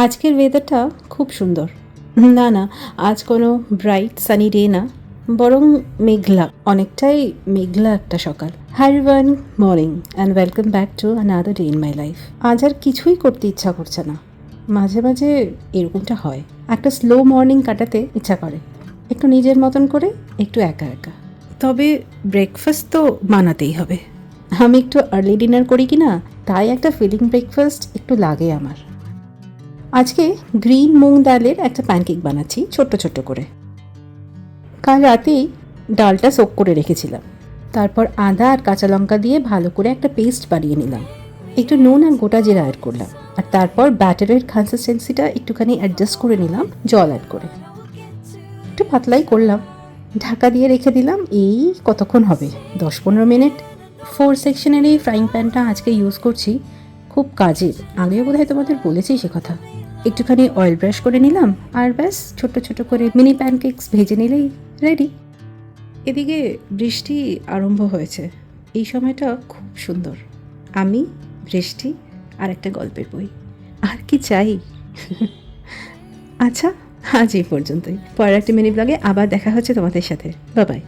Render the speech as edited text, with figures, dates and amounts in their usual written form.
আজকের ওয়েদারটা খুব সুন্দর। না না, আজ কোনো ব্রাইট সানি ডে না, বরং মেঘলা, অনেকটাই মেঘলা একটা সকাল। Hi everyone, morning and welcome back to another day in my life. আজ আর কিছুই করতে ইচ্ছা করছে না। মাঝে মাঝে এরকমটা হয়, একটা স্লো মর্নিং কাটাতে ইচ্ছা করে, একটু নিজের মতন করে, একটু একা একা। তবে ব্রেকফাস্ট তো বানাতেই হবে। আমি একটু আর্লি ডিনার করি কি না, তাই একটা ফিলিং ব্রেকফাস্ট একটু লাগে আমার। আজকে গ্রিন মুগ ডালের একটা প্যানকেক বানাচ্ছি ছোট্ট ছোট্ট করে। কাল রাতেই ডালটা সোক করে রেখেছিলাম, তারপর আদা আর কাঁচা লঙ্কা দিয়ে ভালো করে একটা পেস্ট বানিয়ে নিলাম। একটু নুন আর গোটা জিরা অ্যাড করলাম, আর তারপর ব্যাটারের কনসিস্টেন্সিটা একটুখানি অ্যাডজাস্ট করে নিলাম জল অ্যাড করে। একটু পাতলাই করলাম, ঢাকা দিয়ে রেখে দিলাম। এই কতক্ষণ হবে, 10-15 মিনিট। 4 সেকশনের এই ফ্রাইং প্যানটা আজকে ইউজ করছি, খুব কাজের। আগেও বোধহয় তোমাদের বলেছি সে কথা। একটুখানি অয়েল ব্রাশ করে নিলাম, আর ব্যাস ছোট ছোট করে মিনি প্যানকেকস ভেজে নিলেই রেডি। এদিকে বৃষ্টি আরম্ভ হয়েছে, এই সময়টা খুব সুন্দর। আমি, বৃষ্টি আর একটা গল্পের বই, আর কি চাই? আচ্ছা, আজ এই পর্যন্তই। পরের একটা মিনি ব্লগে আবার দেখা হচ্ছে তোমাদের সাথে। Bye bye.